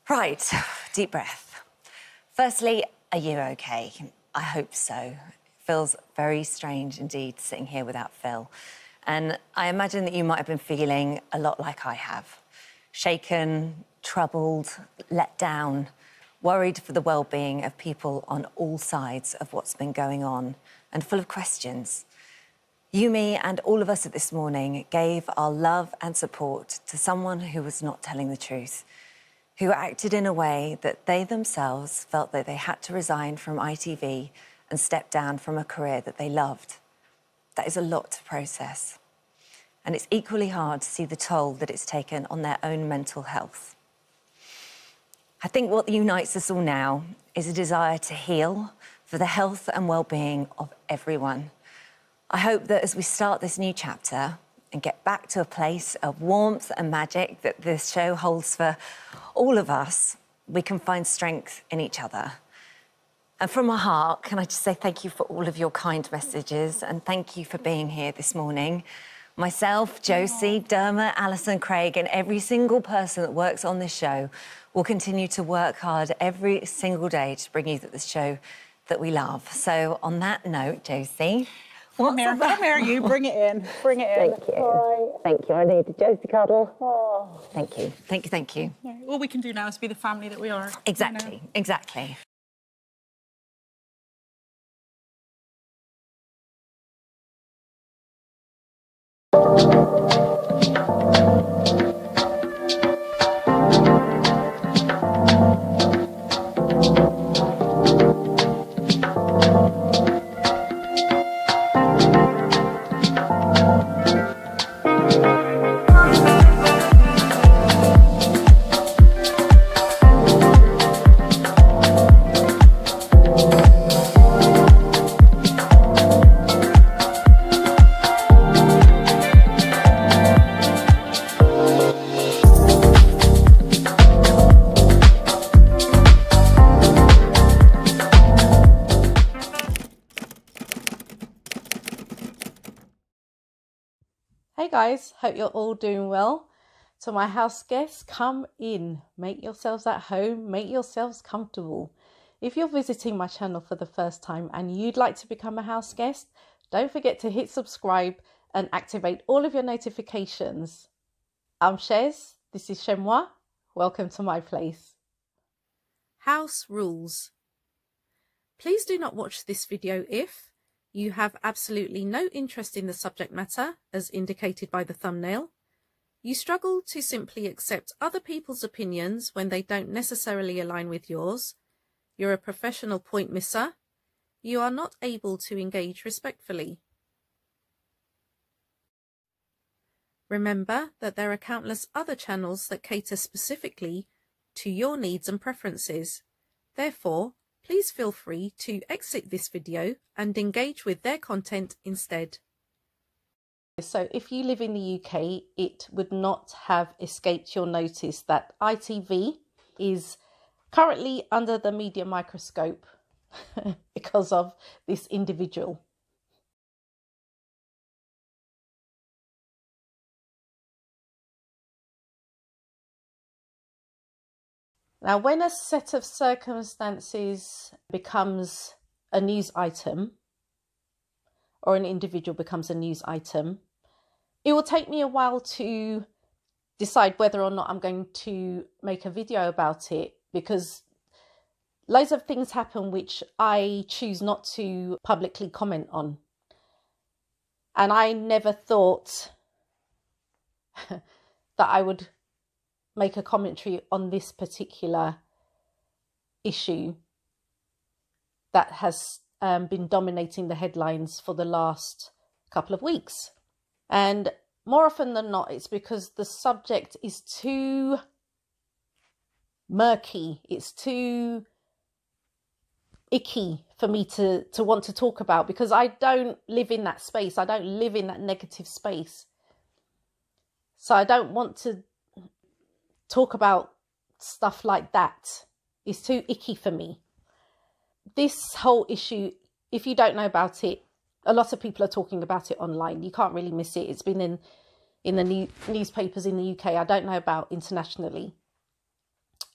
Right, deep breath. Firstly, are you okay? I hope so. It feels very strange indeed sitting here without Phil. And I imagine that you might have been feeling a lot like I have. Shaken, troubled, let down, worried for the well-being of people on all sides of what's been going on, and full of questions. You, me, and all of us at This Morning gave our love and support to someone who was not telling the truth, who acted in a way that they themselves felt that they had to resign from ITV and step down from a career that they loved. That is a lot to process. And it's equally hard to see the toll that it's taken on their own mental health. I think what unites us all now is a desire to heal for the health and well-being of everyone. I hope that as we start this new chapter and get back to a place of warmth and magic that this show holds for all of us, we can find strength in each other. And from my heart, can I just say thank you for all of your kind messages and thank you for being here this morning. Myself, Josie, Dermot, Alison, Craig, and every single person that works on this show will continue to work hard every single day to bring you the show that we love. So on that note, Josie, Come here, you. Bring it in. Bring it in. Thank you. All right. Thank you. I need a Josie cuddle. Oh. Thank you. Thank you. Thank you. Yeah. All we can do now is be the family that we are. Exactly. You know? Exactly. Hey guys, hope you're all doing well. To my house guests, come in, make yourselves at home, make yourselves comfortable. If you're visiting my channel for the first time and you'd like to become a house guest, don't forget to hit subscribe and activate all of your notifications. I'm Chez, this is Chez M0i. Welcome to my place. House rules. Please do not watch this video if you have absolutely no interest in the subject matter, as indicated by the thumbnail. You struggle to simply accept other people's opinions when they don't necessarily align with yours. You're a professional point misser. You are not able to engage respectfully. Remember that there are countless other channels that cater specifically to your needs and preferences. Therefore, please feel free to exit this video and engage with their content instead. So if you live in the UK, it would not have escaped your notice that ITV is currently under the media microscope because of this individual. Now, when a set of circumstances becomes a news item, or an individual becomes a news item, it will take me a while to decide whether or not I'm going to make a video about it, because loads of things happen which I choose not to publicly comment on. And I never thought that I would make a commentary on this particular issue that has been dominating the headlines for the last couple of weeks. And more often than not, it's because the subject is too murky, it's too icky for me to want to talk about, because I don't live in that space. I don't live in that negative space. So I don't want to talk about stuff like that. It's too icky for me. This whole issue, if you don't know about it, a lot of people are talking about it online. You can't really miss it. It's been in the newspapers in the UK. I don't know about internationally.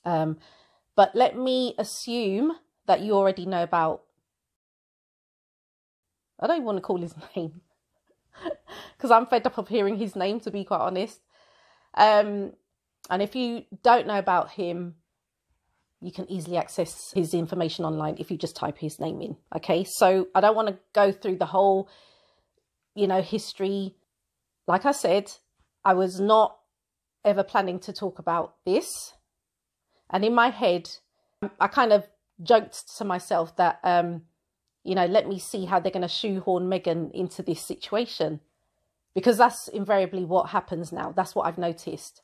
But let me assume that you already know about, I don't even want to call his name because I'm fed up of hearing his name, to be quite honest. And if you don't know about him, you can easily access his information online if you just type his name in. Okay, so I don't want to go through the whole, history. Like I said, I was not ever planning to talk about this. And in my head, I kind of joked to myself that, let me see how they're going to shoehorn Meghan into this situation. Because that's invariably what happens now. That's what I've noticed.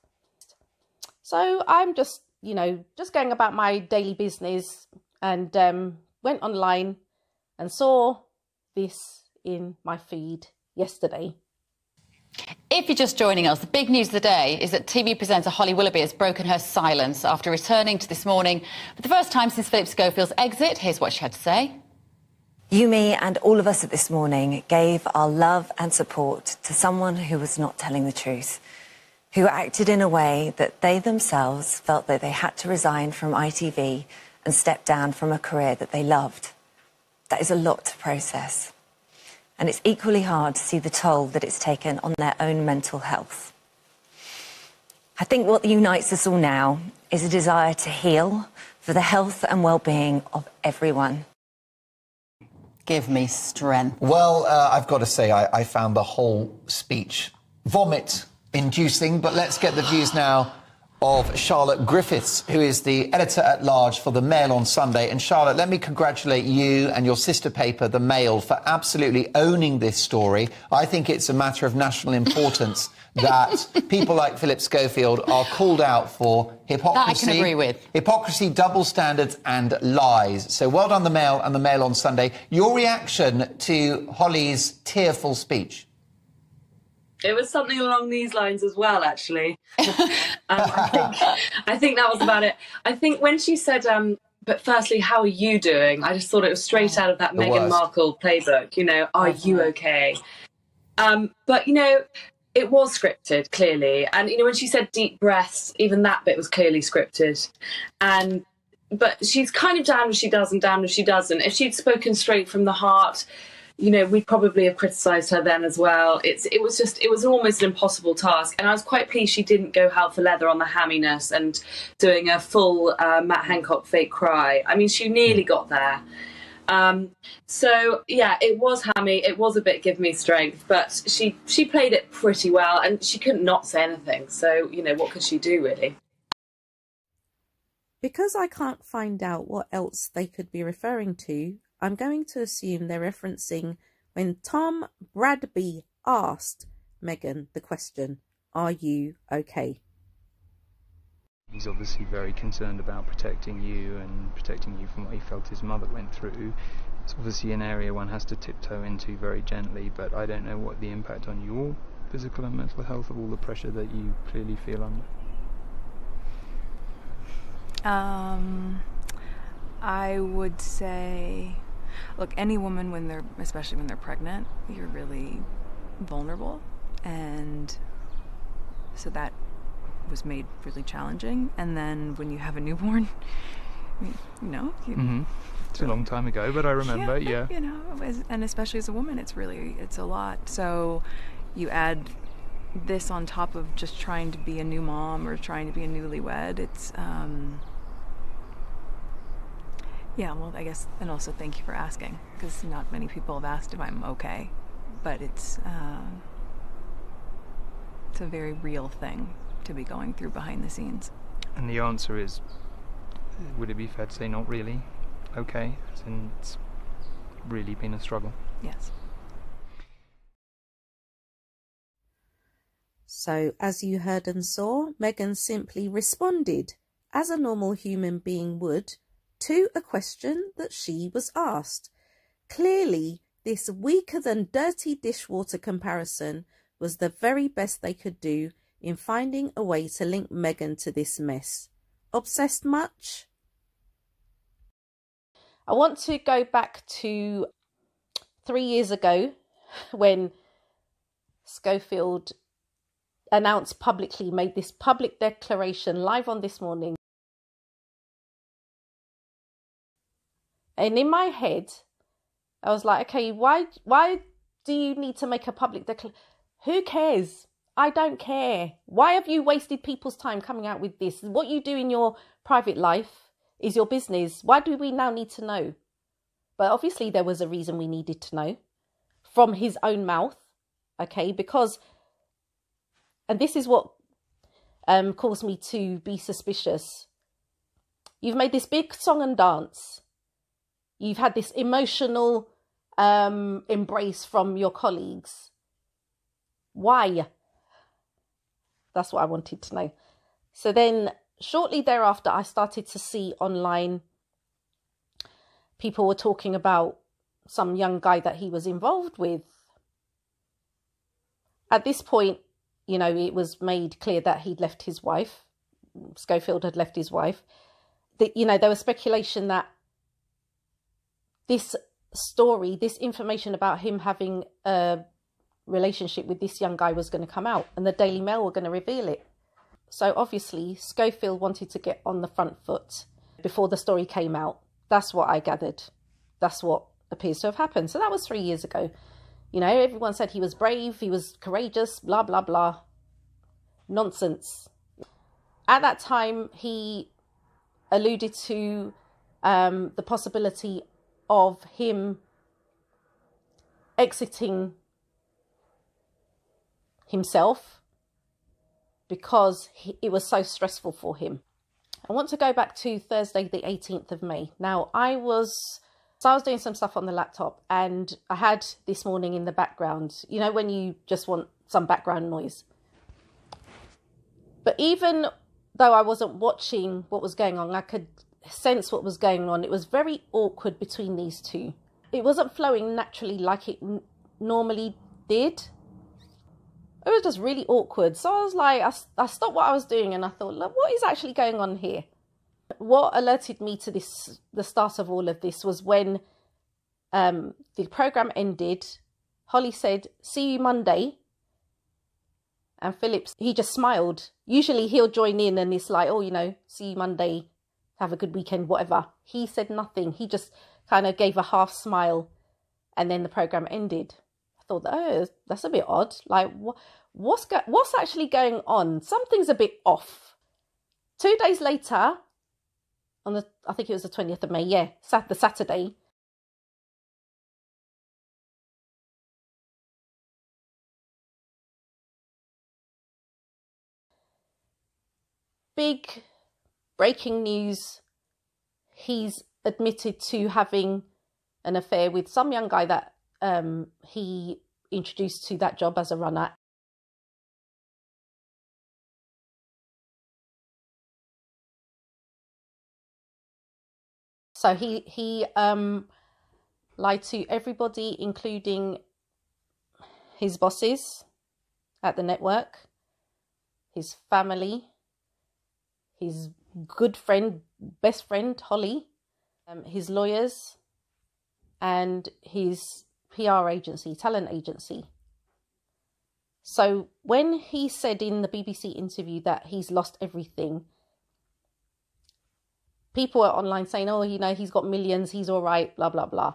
So I'm just going about my daily business and went online and saw this in my feed yesterday. If you're just joining us, the big news of the day is that TV presenter Holly Willoughby has broken her silence after returning to This Morning for the first time since Phillip Schofield's exit. Here's what she had to say. You, me and all of us at This Morning gave our love and support to someone who was not telling the truth, who acted in a way that they themselves felt that they had to resign from ITV and step down from a career that they loved. That is a lot to process. And it's equally hard to see the toll that it's taken on their own mental health. I think what unites us all now is a desire to heal for the health and well-being of everyone. Give me strength. Well, I've got to say, I found the whole speech vomit-inducing, but let's get the views now of Charlotte Griffiths, who is the editor-at-large for The Mail on Sunday. And Charlotte, let me congratulate you and your sister paper, The Mail, for absolutely owning this story. I think it's a matter of national importance that people like Phillip Schofield are called out for hypocrisy. That I can agree with. Hypocrisy, double standards and lies. So well done, The Mail and The Mail on Sunday. Your reaction to Holly's tearful speech? It was something along these lines as well, actually. I think that was about it. I think when she said, but firstly, how are you doing? I just thought it was straight out of that Meghan Markle playbook, are you okay? But, it was scripted, clearly. And, when she said deep breaths, even that bit was clearly scripted. But she's kind of damned if she does and damned if she doesn't. If she'd spoken straight from the heart, we'd probably have criticised her then as well. It was almost an impossible task. And I was quite pleased she didn't go hell for leather on the hamminess and doing a full Matt Hancock fake cry. I mean, she nearly got there. So, yeah, it was hammy. It was a bit give me strength. But she played it pretty well and she couldn't not say anything. So, what could she do, really? Because I can't find out what else they could be referring to, I'm going to assume they're referencing when Tom Bradby asked Meghan the question, are you okay? He's obviously very concerned about protecting you and protecting you from what he felt his mother went through. It's obviously an area one has to tiptoe into very gently, but I don't know what the impact on your physical and mental health of all the pressure that you clearly feel under. I would say, look, any woman especially when they're pregnant, you're really vulnerable, and so that was made really challenging. And then when you have a newborn, it's a long time ago, but I remember, yeah. And especially as a woman, it's a lot. So you add this on top of just trying to be a new mom or trying to be a newlywed. It's I guess, and also thank you for asking, because not many people have asked if I'm okay, but it's a very real thing to be going through behind the scenes. And the answer is, would it be fair to say not really okay, since it's really been a struggle? Yes. So, as you heard and saw, Meghan simply responded, as a normal human being would, to a question that she was asked. Clearly, this weaker than dirty dishwater comparison was the very best they could do in finding a way to link Meghan to this mess. Obsessed much? I want to go back to 3 years ago when Schofield announced publicly, made this public declaration live on This Morning And in my head, I was like, okay, why do you need to make a public declaration? Who cares? I don't care. Why have you wasted people's time coming out with this? What you do in your private life is your business. Why do we now need to know? But obviously there was a reason we needed to know from his own mouth, okay? Because, and this is what caused me to be suspicious. You've made this big song and dance. You've had this emotional embrace from your colleagues. Why? That's what I wanted to know. So then shortly thereafter, I started to see online people were talking about some young guy that he was involved with. At this point, you know, it was made clear that he'd left his wife. Schofield had left his wife. You know, there was speculation that this story, this information about him having a relationship with this young guy was going to come out, and the Daily Mail were going to reveal it. So obviously Schofield wanted to get on the front foot before the story came out. That's what I gathered. That's what appears to have happened. So that was 3 years ago. You know, everyone said he was brave, he was courageous, blah, blah, blah. Nonsense. At that time, he alluded to the possibility of him exiting himself because it was so stressful for him. I want to go back to Thursday, the 18th of May. Now, I was doing some stuff on the laptop, and I had This Morning in the background, you know, when you just want some background noise. But even though I wasn't watching what was going on, I could sense what was going on. It was very awkward between these two. It wasn't flowing naturally like it normally did. It was just really awkward. So I was like, I stopped what I was doing and I thought, look, what is actually going on here? What alerted me to this, the start of all of this, was when the programme ended. Holly said, "See you Monday." And Phillip, he just smiled. Usually he'll join in and it's like, oh, you know, see you Monday, have a good weekend, whatever. He said nothing. He just kind of gave a half smile, and then the programme ended. I thought, oh, that's a bit odd. Like, what's actually going on? Something's a bit off. 2 days later, I think it was the 20th of May, yeah, the Saturday, big breaking news. He's admitted to having an affair with some young guy that he introduced to that job as a runner. So he lied to everybody, including his bosses at the network, his family, his good friend, best friend, Holly, his lawyers, and his PR agency, talent agency. So when he said in the BBC interview that he's lost everything, people were online saying, oh, you know, he's got millions, he's all right, blah, blah, blah.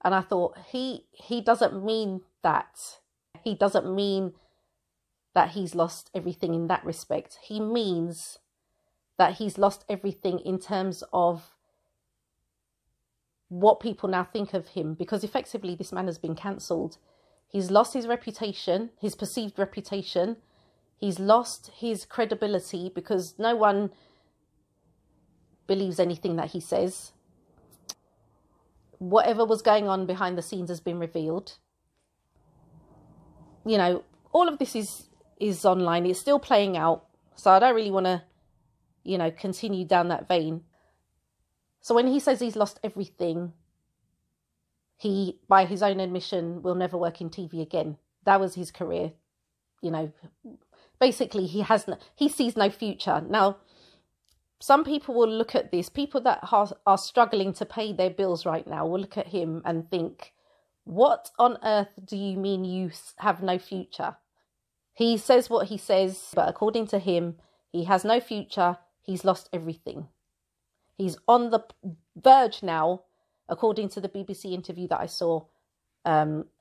And I thought, he doesn't mean that. He doesn't mean that he's lost everything in that respect. He means that he's lost everything in terms of what people now think of him, because effectively this man has been cancelled. He's lost his reputation, his perceived reputation. He's lost his credibility because no one believes anything that he says. Whatever was going on behind the scenes has been revealed. You know, all of this is online. It's still playing out. So I don't really want to, you know, continue down that vein. So when he says he's lost everything, he, by his own admission, will never work in TV again. That was his career. You know, basically he sees no future. Now, some people will look at this, people that are struggling to pay their bills right now will look at him and think, what on earth do you mean you have no future? He says what he says, but according to him, he has no future. He's lost everything. He's on the verge now according to the BBC interview that I saw,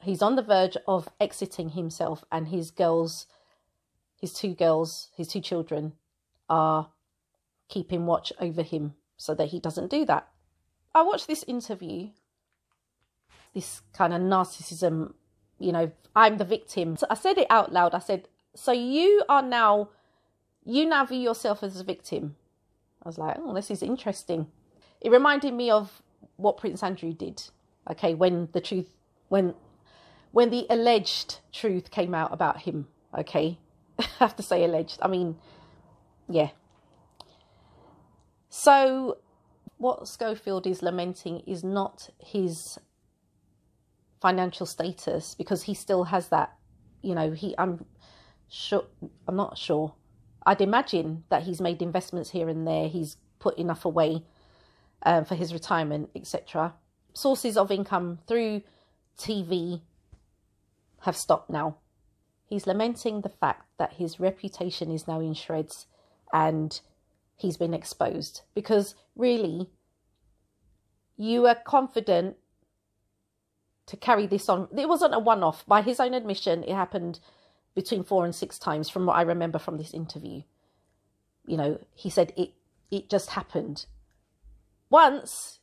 he's on the verge of exiting himself, and his two children are keeping watch over him so that he doesn't do that. I watched this interview, this kind of narcissism, you know, I'm the victim. So I said it out loud. I said, so you now view yourself as a victim. I was like, oh, this is interesting. It reminded me of what Prince Andrew did, okay, when the alleged truth came out about him, okay? I have to say alleged. I mean, yeah. So what Schofield is lamenting is not his financial status, because he still has that, you know, I'm not sure. I'd imagine that he's made investments here and there. He's put enough away for his retirement, etc. Sources of income through TV have stopped now. He's lamenting the fact that his reputation is now in shreds and he's been exposed, because really you were confident to carry this on. It wasn't a one-off. By his own admission, it happened between 4 and 6 times from what I remember from this interview. You know, he said it just happened. Once,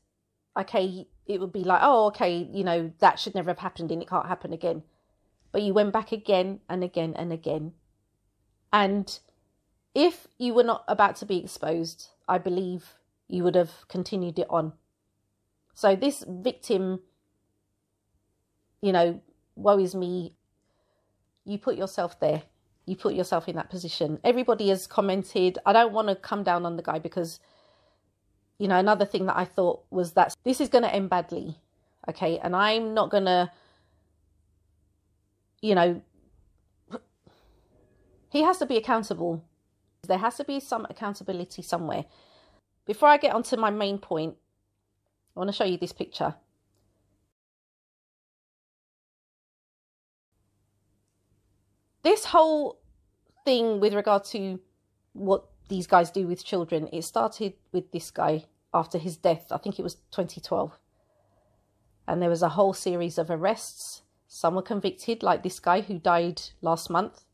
okay, it would be like, oh, okay, you know, that should never have happened and it can't happen again. But you went back again and again and again. And if you were not about to be exposed, I believe you would have continued it on. So this victim, you know, woe is me. You put yourself there. You put yourself in that position. Everybody has commented. I don't want to come down on the guy because, you know, another thing that I thought was that this is going to end badly. Okay. And I'm not going to, you know, he has to be accountable. There has to be some accountability somewhere. Before I get onto my main point, I want to show you this picture. This whole thing with regard to what these guys do with children, it started with this guy after his death. I think it was 2012. And there was a whole series of arrests. Some were convicted, like this guy who died last month.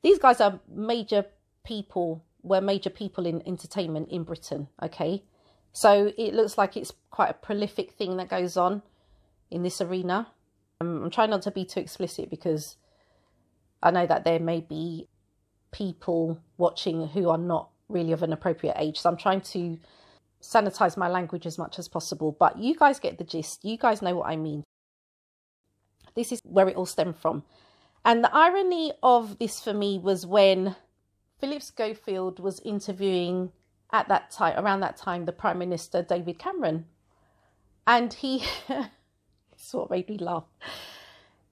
These guys are major people in entertainment in Britain, okay? So it looks like it's quite a prolific thing that goes on in this arena. I'm trying not to be too explicit because I know that there may be people watching who are not really of an appropriate age. So I'm trying to sanitize my language as much as possible. But you guys get the gist. You guys know what I mean. This is where it all stemmed from. And the irony of this for me was when Phillip Schofield was interviewing at that time, around that time, the Prime Minister, David Cameron. And he, it's what made me laugh.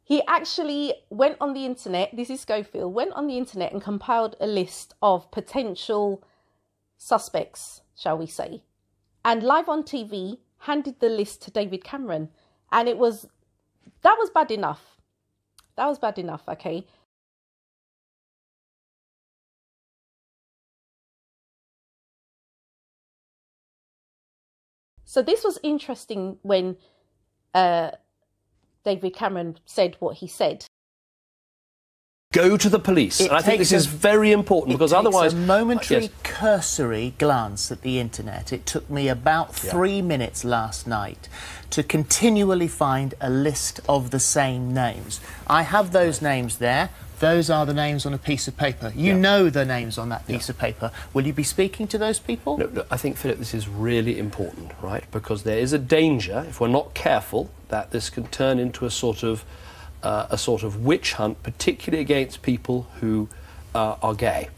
He actually went on the internet, this is Schofield, went on the internet and compiled a list of potential suspects, shall we say. And live on TV, handed the list to David Cameron. And that was bad enough. That was bad enough, okay? So this was interesting when David Cameron said what he said. Go to the police. And I think this is very important because otherwise... a momentary cursory glance at the internet. It took me about 3 minutes last night to continually find a list of the same names. I have those names there. Those are the names on a piece of paper. You know the names on that piece of paper. Will you be speaking to those people? No, I think, Philip, this is really important, right? Because there is a danger, if we're not careful, that this can turn into a sort of witch hunt, particularly against people who are gay.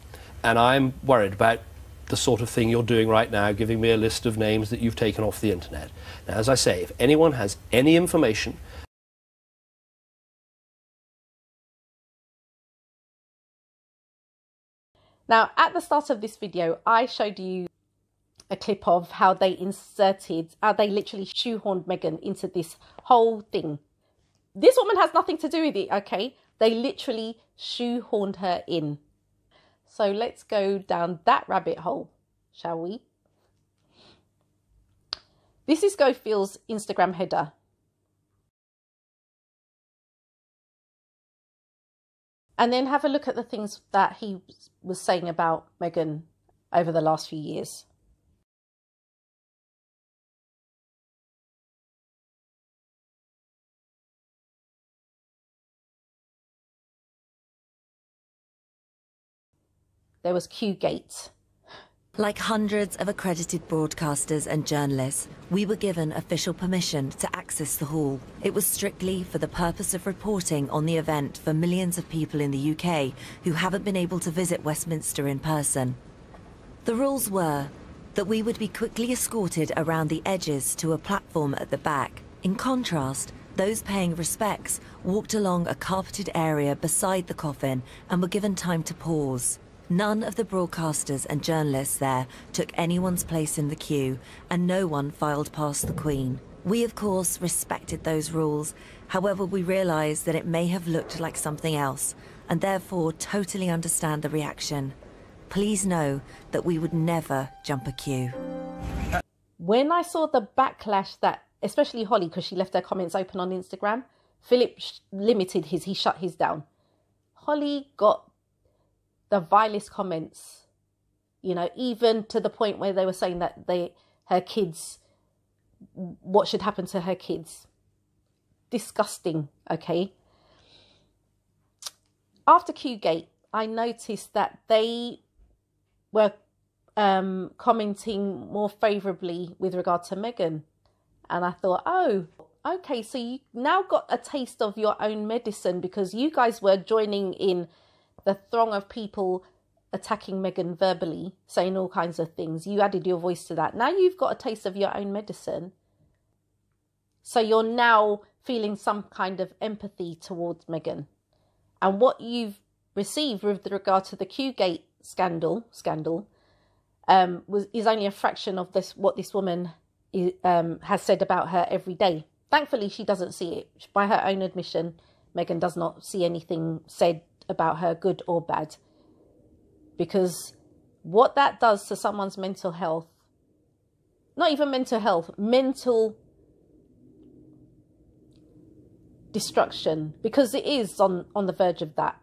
And I'm worried about the sort of thing you're doing right now, giving me a list of names that you've taken off the internet. Now, as I say, if anyone has any information... Now, at the start of this video, I showed you a clip of how they literally shoehorned Meghan into this whole thing. This woman has nothing to do with it, okay? They literally shoehorned her in. So let's go down that rabbit hole, shall we? This is Schofield's Instagram header. And then have a look at the things that he was saying about Meghan over the last few years. There was Q-Gate. Like hundreds of accredited broadcasters and journalists, we were given official permission to access the hall. It was strictly for the purpose of reporting on the event for millions of people in the UK who haven't been able to visit Westminster in person. The rules were that we would be quickly escorted around the edges to a platform at the back. In contrast, those paying respects walked along a carpeted area beside the coffin and were given time to pause. None of the broadcasters and journalists there took anyone's place in the queue, and no one filed past the Queen. We, of course, respected those rules. However, we realised that it may have looked like something else, and therefore totally understand the reaction. Please know that we would never jump a queue. When I saw the backlash that, especially Holly, because she left her comments open on Instagram, Phillip limited his, he shut his down. Holly got the vilest comments, you know, even to the point where they were saying that her kids, what should happen to her kids. Disgusting, okay? After Q-Gate, I noticed that they were commenting more favourably with regard to Meghan. And I thought, oh, okay, so you now got a taste of your own medicine, because you guys were joining in the throng of people attacking Meghan verbally, saying all kinds of things. You added your voice to that. Now you've got a taste of your own medicine. So you're now feeling some kind of empathy towards Meghan. And what you've received with regard to the Q-Gate scandal is only a fraction of what this woman has said about her every day. Thankfully, she doesn't see it. By her own admission, Meghan does not see anything said about her, good or bad, because what that does to someone's mental health, not even mental health, mental destruction, because it is on the verge of that.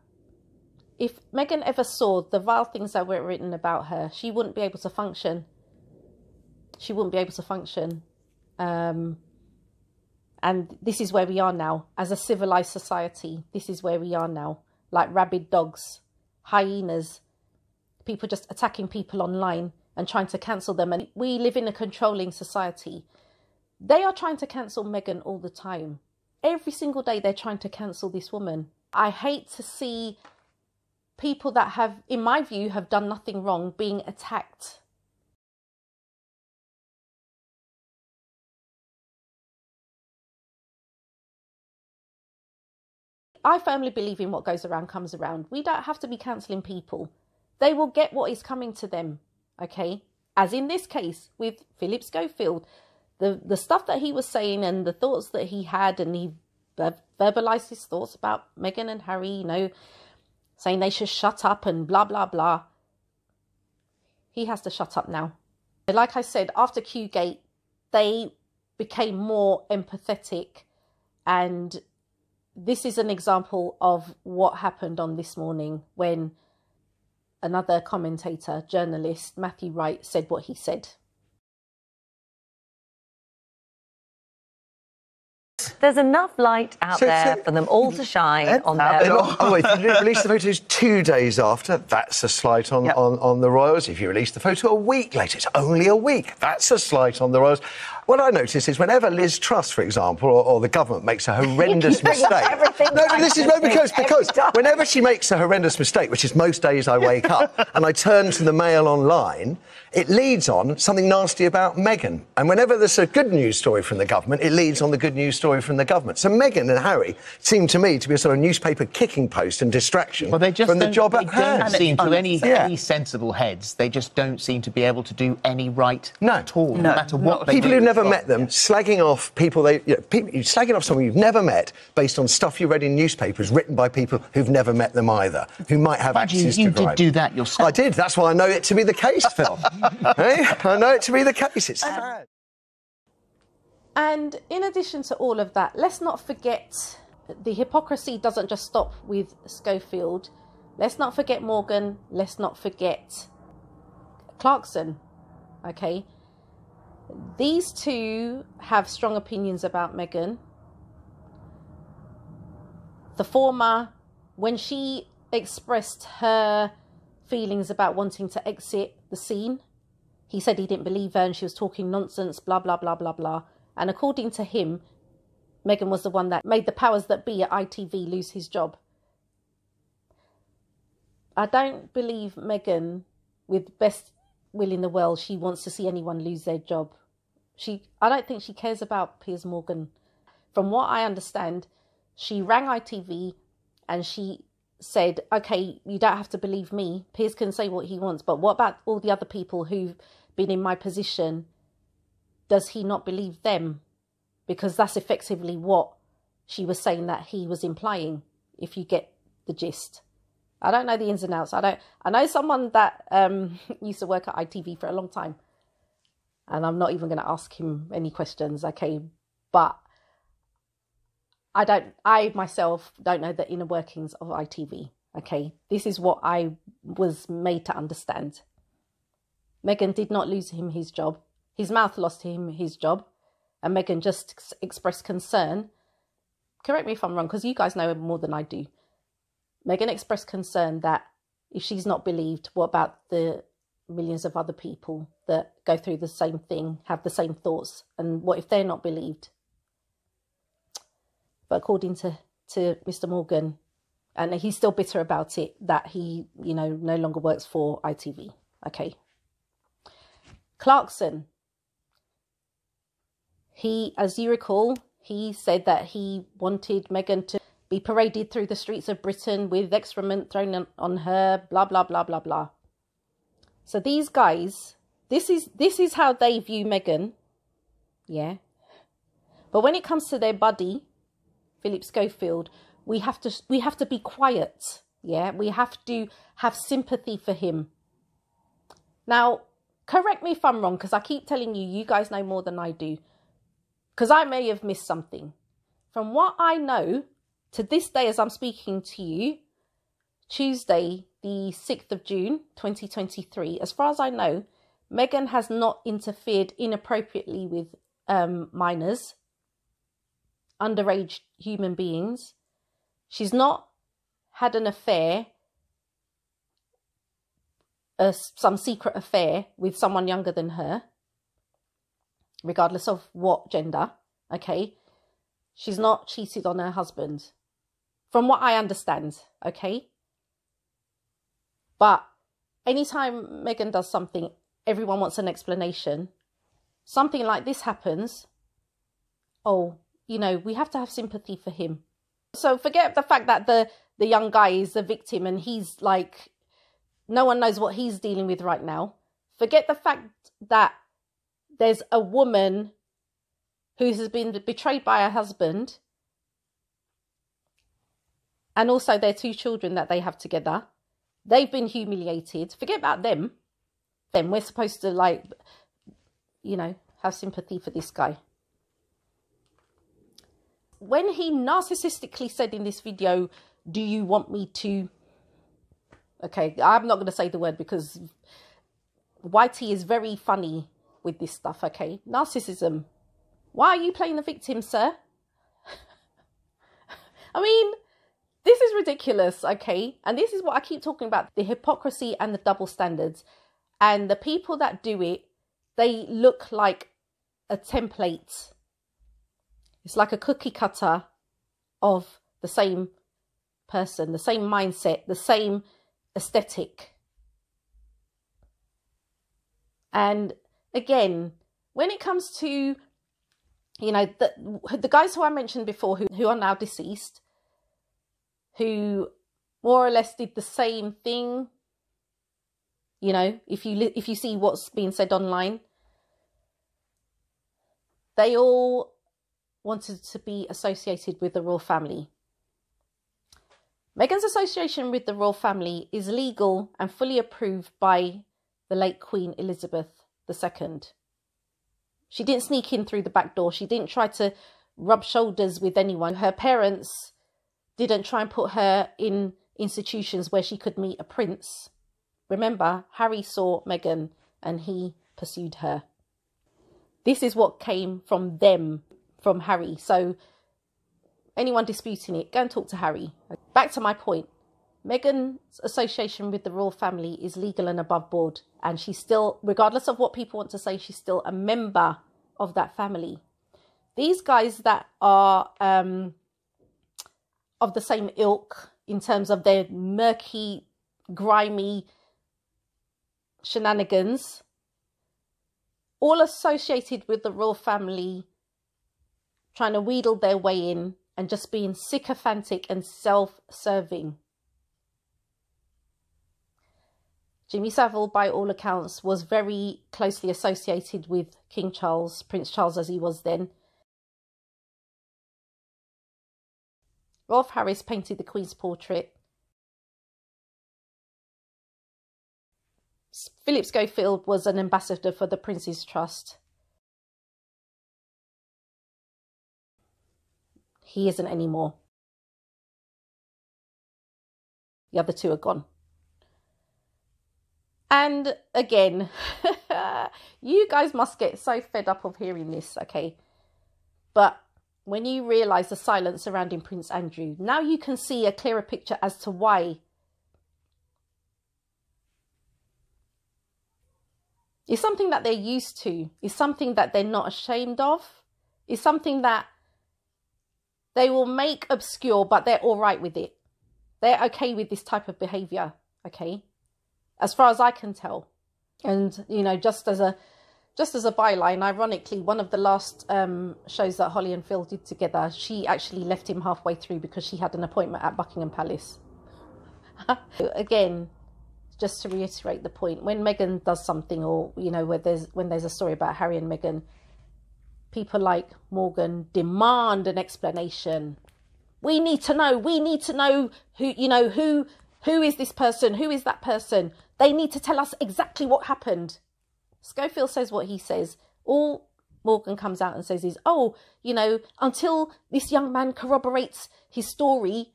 If Meghan ever saw the vile things that were written about her, she wouldn't be able to function. She wouldn't be able to function. And this is where we are now as a civilized society. This is where we are now. Like rabid dogs, hyenas, people just attacking people online and trying to cancel them. And we live in a controlling society. They are trying to cancel Meghan all the time. Every single day they're trying to cancel this woman. I hate to see people that have, in my view, have done nothing wrong being attacked. I firmly believe in what goes around comes around. We don't have to be cancelling people. They will get what is coming to them, okay? As in this case with Phillip Schofield, the stuff that he was saying and the thoughts that he had, and he verbalised his thoughts about Meghan and Harry, you know, saying they should shut up and blah, blah, blah. He has to shut up now. Like I said, after Q-Gate, they became more empathetic, and this is an example of what happened on This Morning when another commentator, journalist, Matthew Wright, said what he said. There's enough light out there for them all to shine on their... Oh, if you release the photos 2 days after, that's a slight on the royals. If you release the photo a week later, it's only a week. That's a slight on the royals. What I notice is whenever Liz Truss, for example, or the government makes a horrendous mistake... because whenever she makes a horrendous mistake, which is most days I wake up, and I turn to the Mail online, it leads on something nasty about Meghan. And whenever there's a good news story from the government, it leads on the good news story from the government. So Meghan and Harry seem to me to be a sort of newspaper kicking post and distraction from the job at hand. Don't seem to any sensible heads. They just don't seem to be able to do any right at all, no matter what they do. People who've never met them, slagging off people slagging off someone you've never met based on stuff you read in newspapers written by people who've never met them either, who might have access to crime. You did do that yourself. I did. That's why I know it to be the case, Phil. Hey? I know it to be the case. It's sad. And in addition to all of that, let's not forget the hypocrisy doesn't just stop with Schofield. Let's not forget Morgan. Let's not forget Clarkson. Okay. These two have strong opinions about Meghan. The former, when she expressed her feelings about wanting to exit the scene, he said he didn't believe her and she was talking nonsense, blah, blah, blah, blah, blah. And according to him, Meghan was the one that made the powers that be at ITV lose his job. I don't believe Meghan, with best will in the world, she wants to see anyone lose their job. I don't think she cares about Piers Morgan. From what I understand, she rang ITV and she said, okay, you don't have to believe me. Piers can say what he wants, but what about all the other people who've been in my position? Does he not believe them? Because that's effectively what she was saying that he was implying, if you get the gist. I don't know the ins and outs. I know someone that used to work at ITV for a long time. And I'm not even going to ask him any questions, okay? But I myself don't know the inner workings of ITV, okay? This is what I was made to understand. Meghan did not lose him his job. His mouth lost him his job. And Meghan just expressed concern. Correct me if I'm wrong, because you guys know more than I do. Meghan expressed concern that if she's not believed, what about the millions of other people that go through the same thing, have the same thoughts? And what if they're not believed? But according to Mr. Morgan, and he's still bitter about it, that he, no longer works for ITV. Okay. Clarkson. He, as you recall, he said that he wanted Meghan to be paraded through the streets of Britain with excrement thrown on her, blah, blah, blah, blah, blah. So these guys, this is how they view Meghan, yeah. But when it comes to their buddy, Phillip Schofield, we have to be quiet, yeah. We have to have sympathy for him. Now, correct me if I'm wrong, because I keep telling you, you guys know more than I do. Because I may have missed something. From what I know, to this day as I'm speaking to you, Tuesday, the 6th of June, 2023, as far as I know, Meghan has not interfered inappropriately with minors, underage human beings. She's not had an affair, some secret affair with someone younger than her, regardless of what gender, okay? She's not cheated on her husband, from what I understand, okay? But anytime Meghan does something, everyone wants an explanation. Something like this happens, oh, we have to have sympathy for him. So forget the fact that the young guy is the victim and he's like, no one knows what he's dealing with right now. Forget the fact that there's a woman who has been betrayed by her husband and also their 2 children that they have together. They've been humiliated. Forget about them. Then we're supposed to have sympathy for this guy. When he narcissistically said in this video, do you want me to... Okay, I'm not going to say the word because Whitey is very funny with this stuff, okay? Narcissism. Why are you playing the victim, sir? I mean, this is ridiculous, okay? And this is what I keep talking about, the hypocrisy and the double standards. And the people that do it, they look like a template. It's like a cookie cutter of the same person, the same mindset, the same aesthetic. And again, when it comes to, the guys who I mentioned before who are now deceased, who more or less did the same thing, if you see what's being said online, they all wanted to be associated with the royal family. Meghan's association with the royal family is legal and fully approved by the late Queen Elizabeth II. She didn't sneak in through the back door. She didn't try to rub shoulders with anyone. Her parents didn't try and put her in institutions where she could meet a prince. Remember, Harry saw Meghan and he pursued her. This is what came from them, from Harry. So anyone disputing it, go and talk to Harry. Back to my point. Meghan's association with the royal family is legal and above board. And she's still, regardless of what people want to say, she's still a member of that family. These guys that are of the same ilk in terms of their murky, grimy shenanigans, all associated with the royal family, trying to wheedle their way in and just being sycophantic and self-serving. Jimmy Savile, by all accounts, was very closely associated with King Charles, Prince Charles as he was then. Rolf Harris painted the Queen's portrait. Phillip Schofield was an ambassador for the Prince's Trust. He isn't anymore. The other two are gone. And again, you guys must get so fed up of hearing this, okay? But when you realise the silence surrounding Prince Andrew, now you can see a clearer picture as to why. It's something that they're used to. It's something that they're not ashamed of. It's something that they will make obscure, but they're all right with it. They're okay with this type of behaviour, okay? As far as I can tell. And, you know, just as a byline, ironically, one of the last shows that Holly and Phil did together, she actually left him halfway through because she had an appointment at Buckingham Palace. Again, just to reiterate the point, when Meghan does something, or, you know, when there's a story about Harry and Meghan, people like Morgan demand an explanation. We need to know who, you know, who is this person? Who is that person? They need to tell us exactly what happened. Schofield says what he says. All Morgan comes out and says is, oh, you know, until this young man corroborates his story,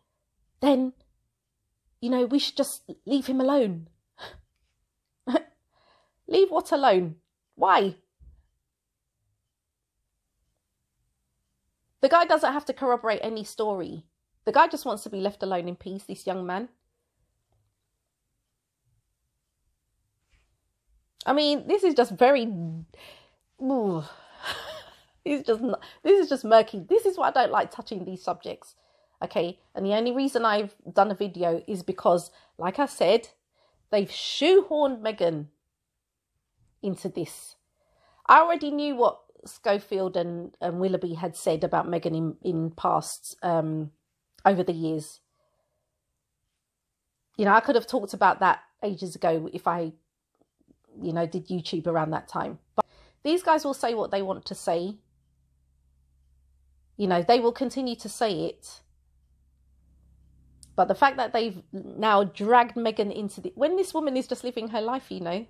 then, you know, we should just leave him alone. Leave what alone? Why? The guy doesn't have to corroborate any story. The guy just wants to be left alone in peace, this young man. I mean, this is just very... Ooh. This is just murky. This is why I don't like touching these subjects. Okay, and the only reason I've done a video is because, like I said, they've shoehorned Meghan into this. I already knew what Schofield and Willoughby had said about Meghan in past, over the years. You know, I could have talked about that ages ago if I, you know, did YouTube around that time. But these guys will say what they want to say. You know, they will continue to say it. But the fact that they've now dragged Meghan into the... When this woman is just living her life, you know.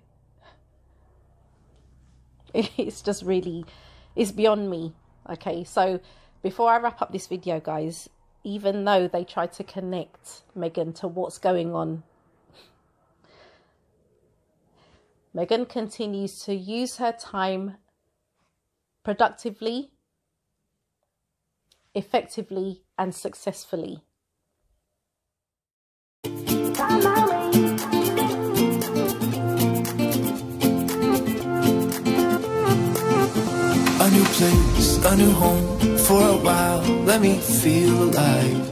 It's just really... It's beyond me. Okay, so before I wrap up this video, guys, even though they tried to connect Meghan to what's going on, Meghan continues to use her time productively, effectively, and successfully. A new place, a new home, for a while, let me feel alive.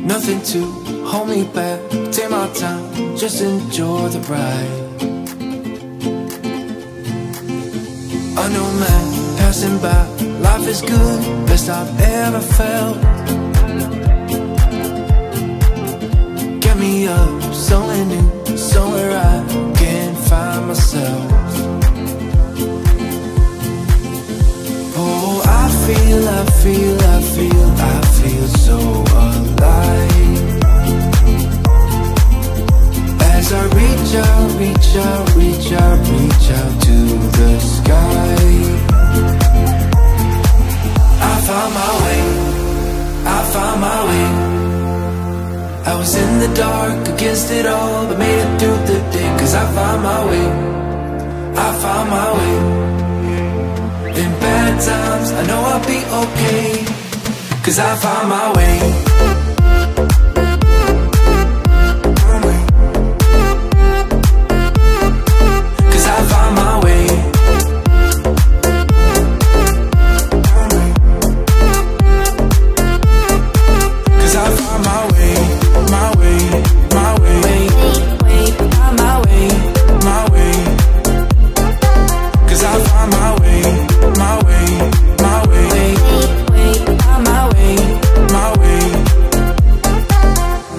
Nothing to hold me back, take my time, just enjoy the ride. A new man passing by, life is good, best I've ever felt. Get me up, somewhere new, somewhere I can find myself. Oh, I feel so alive as I reach reach out, reach out, reach out, reach out to the sky. I found my way, I found my way. I was in the dark against it all, but made it through the day. Cause I found my way, I found my way. In bad times, I know I'll be okay. Cause I found my way. Cause I found my way. Cause I found my way, my way, my way, my way, my way. Cause I found my way, my way, my way, my way, my way.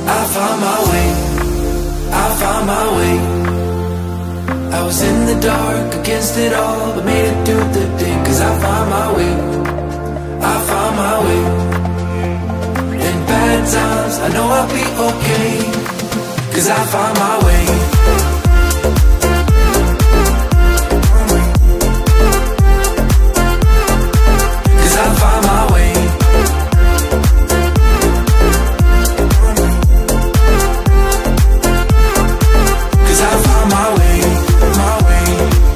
I found my way, I found my way. I was in the dark against it all, but made it through the day. Cause I found my way, I found my way. In bad times, I know I'll be okay. Cause I found my way. Cause I found my way. Cause I found my way, my way,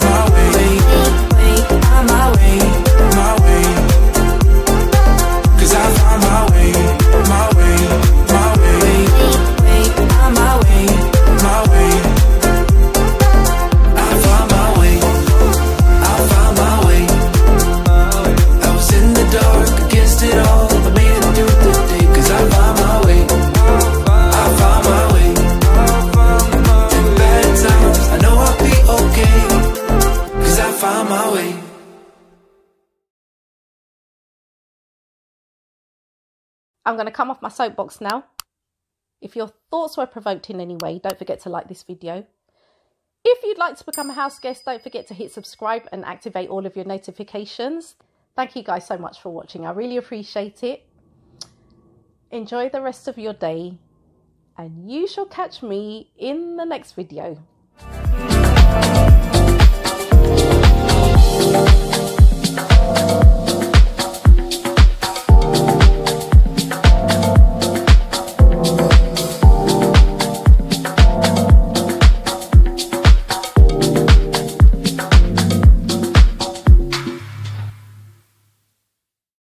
my way, my way, my way. Cause I found my way, my way, my way, my way, my way. I found my way, I found my way. I was in the dark against it all, but made it through the day. Cause I found my way, I found my way. In bad times, I know I'll be okay. Cause I found my way. I'm going to come off my soapbox now. If your thoughts were provoked in any way, don't forget to like this video. If you'd like to become a house guest, don't forget to hit subscribe and activate all of your notifications. Thank you guys so much for watching. I really appreciate it. Enjoy the rest of your day, and you shall catch me in the next video.